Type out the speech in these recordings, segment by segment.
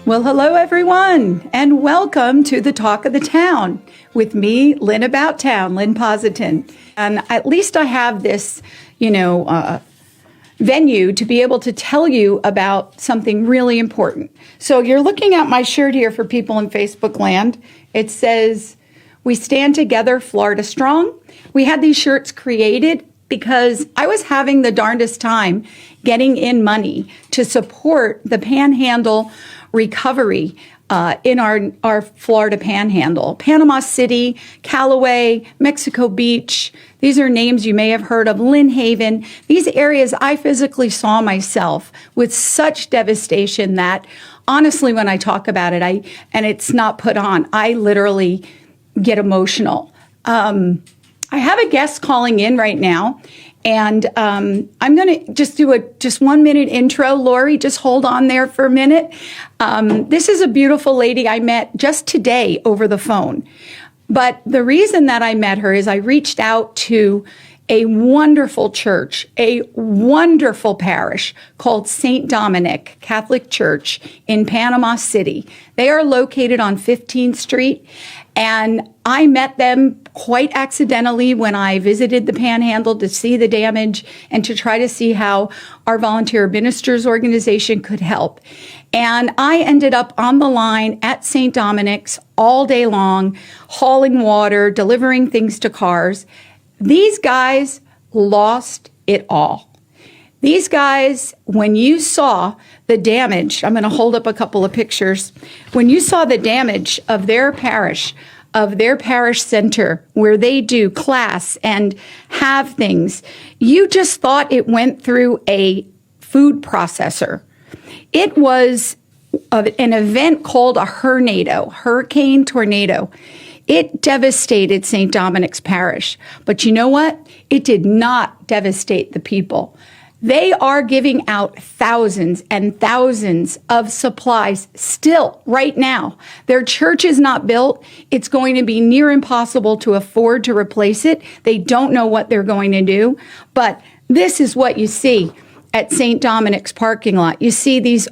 Well, hello, everyone, and welcome to the Talk of the Town with me, Lynn About Town, Lynn Positon. And at least I have this, venue to be able to tell you about something really important. So you're looking at my shirt here for people in Facebook land. It says, "We stand together, Florida strong." We had these shirts created because I was having the darndest time getting in money to support the Panhandle recovery in our Florida Panhandle. Panama City, Callaway, Mexico Beach. These are names you may have heard of. Lynn Haven. These areas I physically saw myself with such devastation that honestly, when I talk about it, and it's not put on, I literally get emotional. I have a guest calling in right now, and I'm going to just do a 1 minute intro. Lori, just hold on there for a minute. This is a beautiful lady I met just today over the phone. But the reason that I met her is I reached out to a wonderful church, a wonderful parish called St. Dominic Catholic Church in Panama City. They are located on 15th Street. And I met them quite accidentally when I visited the Panhandle to see the damage and to try to see how our volunteer ministers organization could help. And I ended up on the line at St. Dominic's all day long, hauling water, delivering things to cars. These guys lost it all. These guys, when you saw the damage, I'm going to hold up a couple of pictures. When you saw the damage of their parish center where they do class and have things, you just thought it went through a food processor. It was an event called a hurricane tornado. It devastated St. Dominic's Parish. But you know what? It did not devastate the people. They are giving out thousands and thousands of supplies still right now. Their church is not built. It's going to be near impossible to afford to replace it. They don't know what they're going to do. But this is what you see at St. Dominic's parking lot. You see this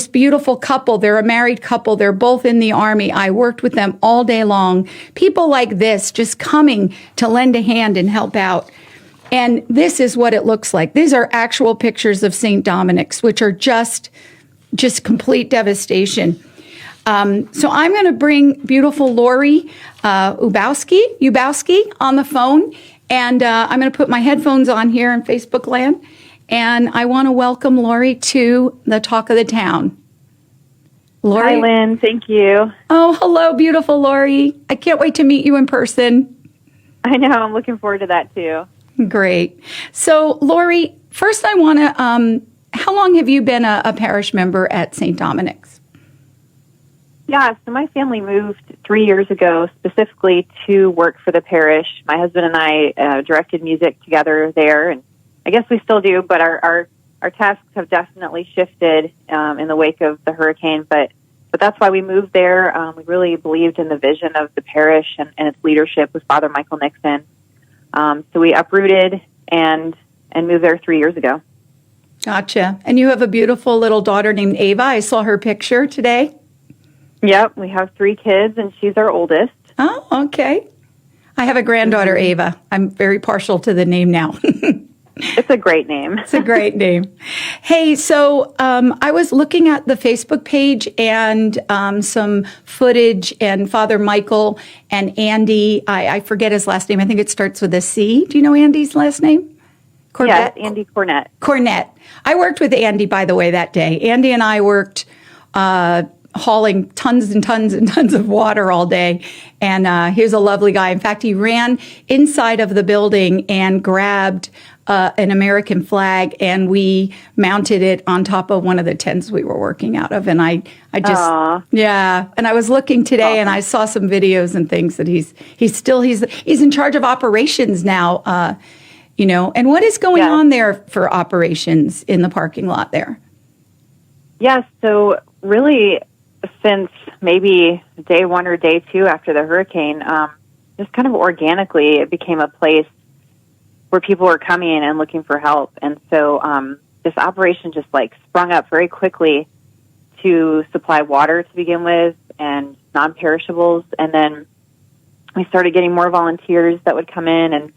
beautiful couple. They're a married couple. They're both in the Army. I worked with them all day long. People like this just coming to lend a hand and help out. And this is what it looks like. These are actual pictures of St. Dominic's, which are just complete devastation. So I'm going to bring beautiful Lori Ubowski on the phone. And I'm going to put my headphones on here in Facebook land. And I want to welcome Lori to the Talk of the Town. Lori. Hi, Lynn. Thank you. Oh, hello, beautiful Lori. I can't wait to meet you in person. I know. I'm looking forward to that, too. Great. So, Lori, first I want to, how long have you been a parish member at St. Dominic's? Yeah, so my family moved 3 years ago specifically to work for the parish. My husband and I directed music together there, and I guess we still do, but our tasks have definitely shifted in the wake of the hurricane, but that's why we moved there. We really believed in the vision of the parish and its leadership with Father Michael Nixon. So we uprooted and moved there 3 years ago. Gotcha. And you have a beautiful little daughter named Ava. I saw her picture today. Yep. We have 3 kids, and she's our oldest. Oh, okay. I have a granddaughter, Ava. I'm very partial to the name now. It's a great name. It's a great name. Hey, so I was looking at the Facebook page and some footage, and Father Michael and Andy, I forget his last name. I think it starts with a C. Do you know Andy's last name? Cornett? Yes, Andy Cornett. Cornett. I worked with Andy, by the way, that day. Andy and I worked hauling tons and tons and tons of water all day. And he was a lovely guy. In fact, he ran inside of the building and grabbed an American flag, and we mounted it on top of one of the tents we were working out of. And I just, Aww. Yeah. And I was looking today, and I saw some videos and things that he's in charge of operations now, And what is going on there for operations in the parking lot there? Yes. So really, since maybe day 1 or day 2 after the hurricane, just kind of organically, it became a place where people were coming in and looking for help. And so this operation just sprung up very quickly to supply water to begin with and non-perishables. And then we started getting more volunteers that would come in and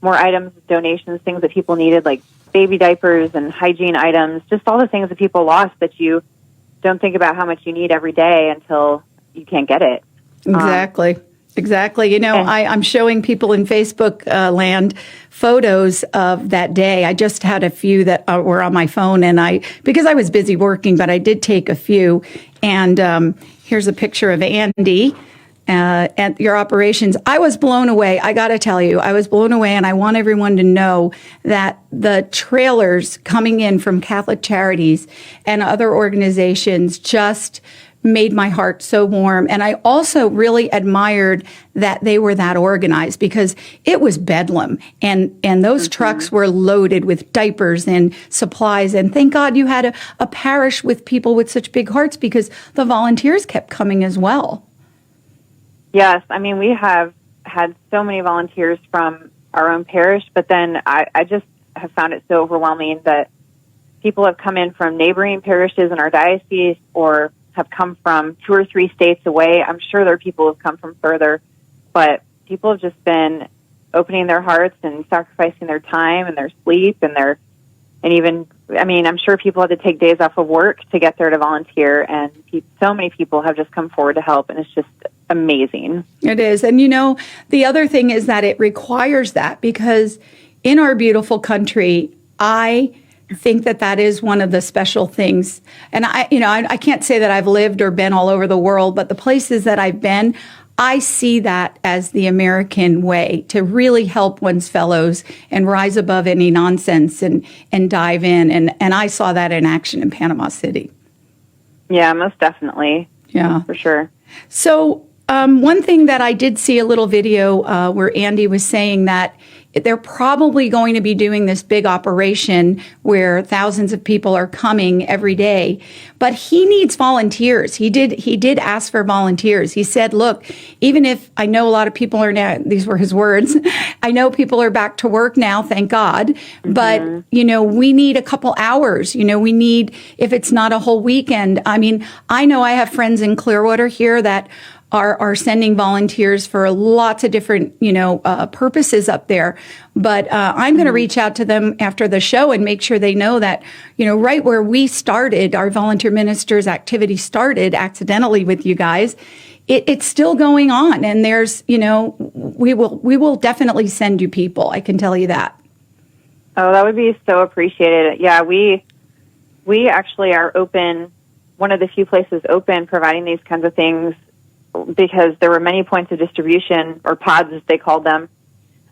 more items, donations, things that people needed, like baby diapers and hygiene items, just all the things that people lost that you don't think about how much you need every day until you can't get it. Exactly. Exactly. You know, I'm showing people in Facebook land photos of that day. I just had a few that were on my phone, and because I was busy working, but I did take a few. And here's a picture of Andy at your operations. I was blown away. I got to tell you, I was blown away, and I want everyone to know that the trailers coming in from Catholic Charities and other organizations just made my heart so warm. And I also really admired that they were that organized, because it was bedlam, and those trucks were loaded with diapers and supplies. And thank God you had a parish with people with such big hearts, because the volunteers kept coming as well. Yes. I mean, we have had so many volunteers from our own parish, but then I just have found it so overwhelming that people have come in from neighboring parishes in our diocese, or have come from 2 or 3 states away. I'm sure there are people who have come from further, but people have just been opening their hearts and sacrificing their time and their sleep and I'm sure people had to take days off of work to get there to volunteer, and so many people have just come forward to help, and it's just amazing. It is. And the other thing is that it requires that, because in our beautiful country, I think that is one of the special things. And I can't say that I've lived or been all over the world, but the places that I've been, I see that as the American way to really help one's fellows and rise above any nonsense and dive in. And I saw that in action in Panama City. Yeah, most definitely. Yeah, for sure. So one thing that I did see a little video where Andy was saying that they're probably going to be doing this big operation where thousands of people are coming every day, but he needs volunteers. He did ask for volunteers. He said, look, even if I know a lot of people are now, these were his words, I know people are back to work now, thank God, but we need a couple hours. We need, if it's not a whole weekend. I mean, I know I have friends in Clearwater here that are sending volunteers for lots of different, purposes up there. But I'm going to reach out to them after the show and make sure they know that, right where we started, our volunteer ministers activity started accidentally with you guys. It's still going on. And there's, we will definitely send you people. I can tell you that. Oh, that would be so appreciated. Yeah, we actually are open, one of the few places open providing these kinds of things, because there were many points of distribution, or pods as they called them,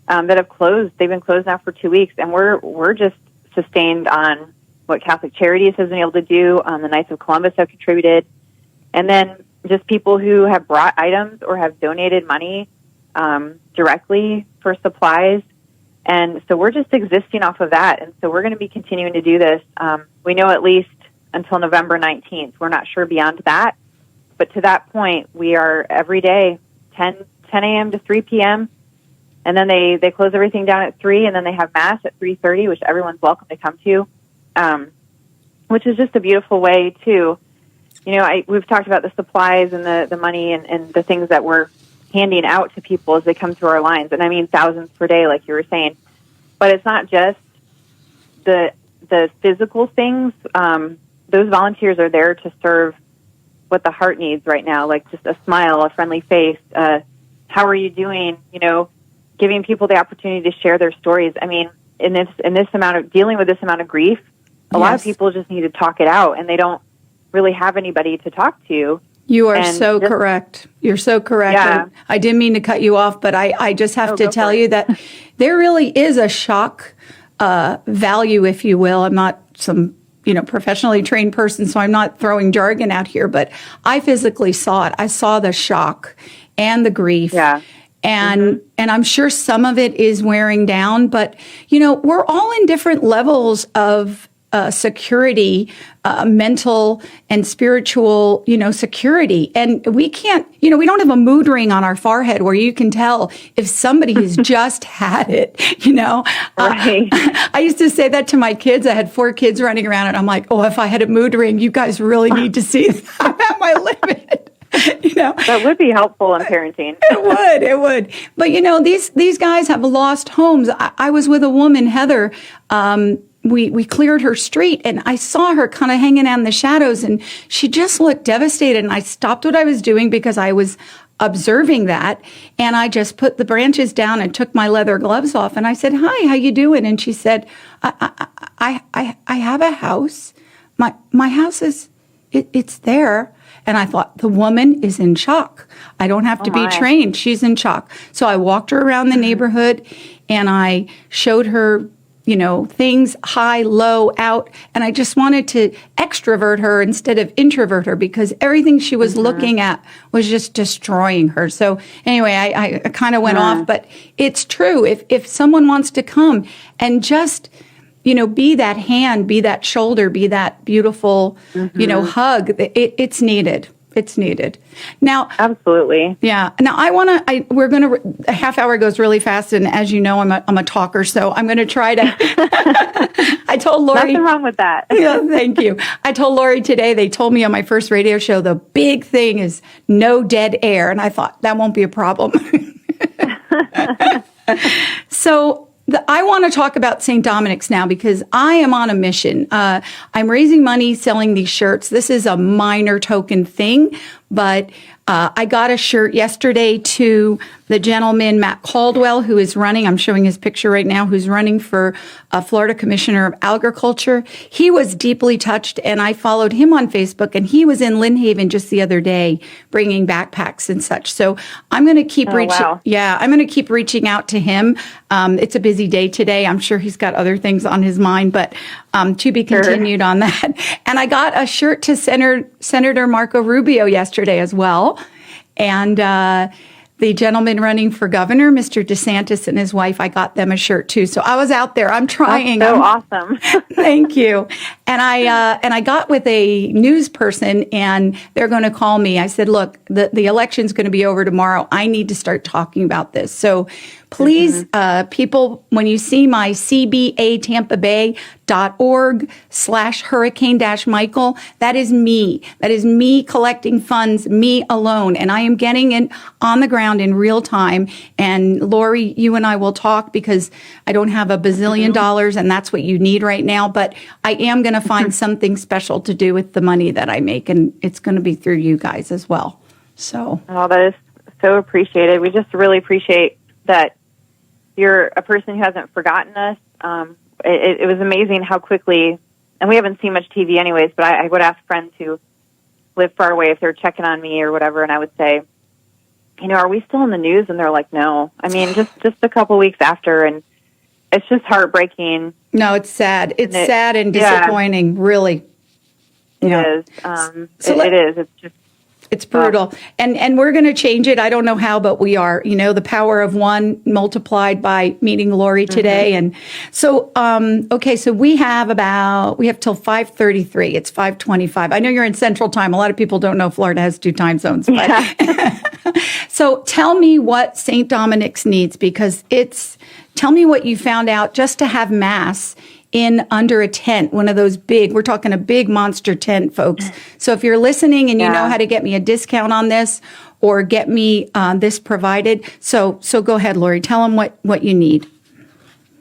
that have closed. They've been closed now for 2 weeks, and we're just sustained on what Catholic Charities has been able to do. The Knights of Columbus have contributed, and then just people who have brought items or have donated money directly for supplies. And so we're just existing off of that, and so we're going to be continuing to do this. We know at least until November 19th. We're not sure beyond that. But to that point, we are every day, 10 a.m. to 3 p.m., and then they close everything down at 3, and then they have Mass at 3:30, which everyone's welcome to come to, which is just a beautiful way to, we've talked about the supplies and the money and the things that we're handing out to people as they come through our lines, and I mean thousands per day, like you were saying. But it's not just the physical things. Those volunteers are there to serve what the heart needs right now, like just a smile, a friendly face. How are you doing? Giving people the opportunity to share their stories. I mean, in this amount of dealing with this amount of grief, a lot of people just need to talk it out, and they don't really have anybody to talk to. You are so correct. You're so correct. Yeah. I didn't mean to cut you off, but I just have to tell you that there really is a shock value, if you will. I'm not some professionally trained person, so I'm not throwing jargon out here, but I physically saw it. I saw the shock and the grief. Yeah. And I'm sure some of it is wearing down, but we're all in different levels of security, mental and spiritual, security. And we can't, we don't have a mood ring on our forehead where you can tell if somebody has just had it. Right. I used to say that to my kids. I had 4 kids running around, and I'm like, oh, if I had a mood ring, you guys really need to see that. I'm at my limit. That would be helpful in parenting. It would. But these guys have lost homes. I was with a woman, Heather. We cleared her street, and I saw her kind of hanging out in the shadows, and she just looked devastated. And I stopped what I was doing because I was observing that, and I just put the branches down and took my leather gloves off, and I said, "Hi, how you doing?" And she said, "I have a house. My house is it's there." And I thought, the woman is in shock. I don't have to be trained. She's in shock. So I walked her around the neighborhood, and I showed her, things high, low, out. And I just wanted to extrovert her instead of introvert her, because everything she was looking at was just destroying her. So anyway, I kind of went off, but it's true. If someone wants to come and just be that hand, be that shoulder, be that beautiful, hug. It's needed. It's needed. Now, absolutely. Yeah. Now a half hour goes really fast. And as you know, I'm a talker, so I'm going to try to, I told Lori. Nothing wrong with that. Yeah, thank you. I told Lori today, they told me on my first radio show, the big thing is no dead air. And I thought that won't be a problem. So, I want to talk about St. Dominic's now because I am on a mission. I'm raising money selling these shirts. This is a minor token thing, but I got a shirt yesterday to the gentleman, Matt Caldwell, who is running, I'm showing his picture right now, who's running for Florida Commissioner of Agriculture. He was deeply touched, and I followed him on Facebook, and he was in Lynn Haven just the other day bringing backpacks and such. So I'm going to keep reaching. Wow. Yeah, I'm going to keep reaching out to him. It's a busy day today. I'm sure he's got other things on his mind, but to be continued on that. And I got a shirt to Senator Marco Rubio yesterday as well. And the gentleman running for governor, Mr. DeSantis, and his wife, I got them a shirt too. So I was out there. I'm trying. That's so awesome. Thank you. And I got with a news person, and they're going to call me. I said, look, the election's going to be over tomorrow. I need to start talking about this. So please, people, when you see my cbatampabay.org/hurricane-Michael, that is me. That is me collecting funds, me alone. And I am getting it on the ground in real time. And Lori, you and I will talk because I don't have a bazillion dollars, and that's what you need right now. But I am going to find something special to do with the money that I make, and it's going to be through you guys as well. So, oh, that is so appreciated. We just really appreciate that you're a person who hasn't forgotten us. It was amazing how quickly, and we haven't seen much TV anyways, but I would ask friends who live far away if they're checking on me or whatever, and I would say, are we still in the news? And they're like, no. I mean, just a couple weeks after, and it's just heartbreaking. No, it's sad. It's sad and disappointing, really. It is. It is. It's just. It's brutal. And we're going to change it. I don't know how, but we are. The power of one multiplied by meeting Lori today. And so, okay, so we have till 5:33. It's 5:25. I know you're in Central Time. A lot of people don't know Florida has 2 time zones. But so tell me what St. Dominic's needs, because tell me what you found out just to have Mass in under a tent, one of those we're talking a big monster tent, folks. So if you're listening and you know how to get me a discount on this or get me this provided, so go ahead, Lori, tell them what you need.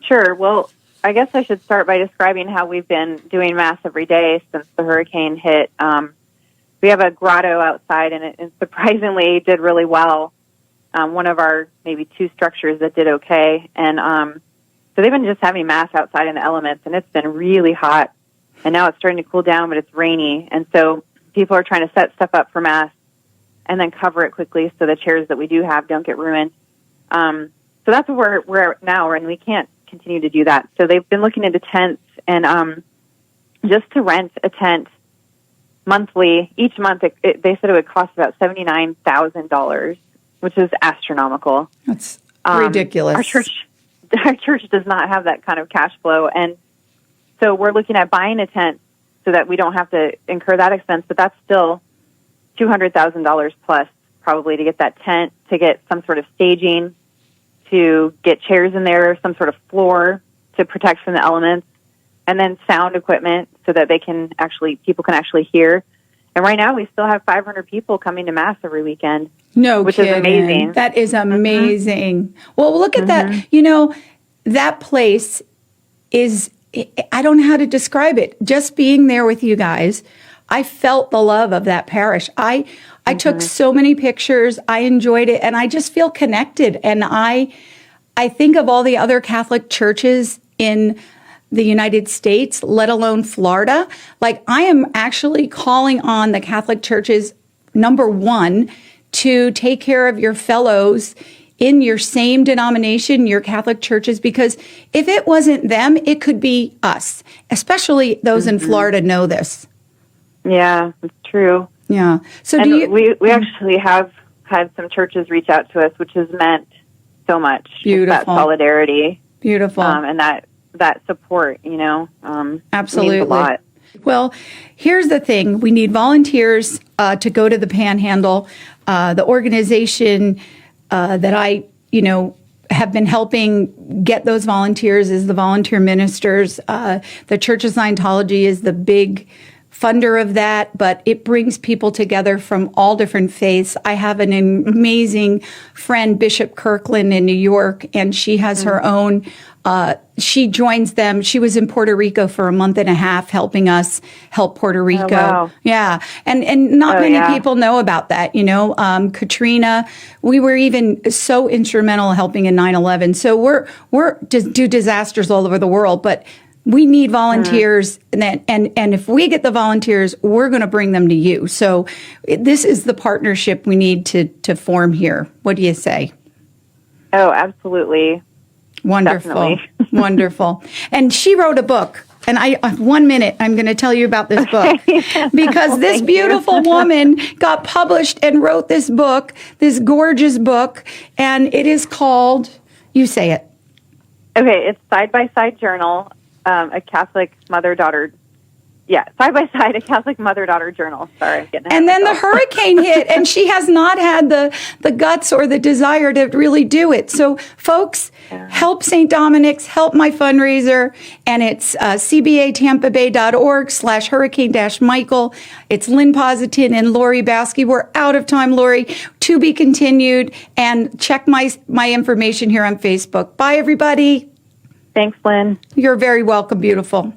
Sure. Well, I guess I should start by describing how we've been doing Mass every day since the hurricane hit. We have a grotto outside, and it surprisingly did really well. One of our maybe 2 structures that did okay. And so they've been just having Mass outside in the elements, and it's been really hot. And now it's starting to cool down, but it's rainy. And so people are trying to set stuff up for Mass and then cover it quickly so the chairs that we do have don't get ruined. So that's where we're at now, and we can't continue to do that. So they've been looking into tents, and just to rent a tent monthly, each month, they said it would cost about $79,000, which is astronomical. That's ridiculous. Our church does not have that kind of cash flow, and So we're looking at buying a tent so that we don't have to incur that expense, but that's still $200,000 plus probably to get that tent, to get some sort of staging, to get chairs in there, some sort of floor to protect from the elements, and then sound equipment so that people can actually hear. And right now we still have 500 people coming to Mass every weekend. No which kidding. is amazing. That is amazing. Well, look at that. That place is, I don't know how to describe it. Just being there with you guys, I felt the love of that parish. I took so many pictures. I enjoyed it, and I just feel connected. And I think of all the other Catholic churches in the United States, let alone Florida. Like, I am actually calling on the Catholic churches, number one, to take care of your fellows in your same denomination, your Catholic churches, because if it wasn't them, it could be us, especially those in Florida know this. Yeah, it's true. Yeah. So and we actually have had some churches reach out to us, which has meant so much. Beautiful. That solidarity. Beautiful. And that support, Absolutely. means a lot. Well, here's the thing. We need volunteers to go to the Panhandle. The organization that I, have been helping get those volunteers is the Volunteer Ministers. The Church of Scientology is the big funder of that, but it brings people together from all different faiths. I have an amazing friend, Bishop Kirkland in New York, and she has her own. She joins them. She was in Puerto Rico for a month and a half helping us help Puerto Rico. Oh, wow. Yeah. And not many people know about that. Katrina, we were even so instrumental helping in 9/11. So we're just do disasters all over the world, but we need volunteers, and if we get the volunteers, we're going to bring them to you. So this is the partnership we need to form here. What do you say? Oh, absolutely. Wonderful. Definitely. Wonderful. And she wrote a book. And 1 minute, I'm going to tell you about this book because this beautiful woman got published and wrote this book, this gorgeous book, and it is called, you say it. Okay, it's Side by Side Journal, a Catholic mother-daughter. Yeah, Side by Side, a Catholic mother-daughter journal. Sorry, I'm getting ahead And then of the myself. hurricane hit, and she has not had the guts or the desire to really do it. So, folks, help St. Dominic's, help my fundraiser, and it's cbatampabay.org/hurricane-Michael. It's Lynn Positin and Lori Baskey. We're out of time, Lori. To be continued, and check my information here on Facebook. Bye, everybody. Thanks, Lynn. You're very welcome, beautiful.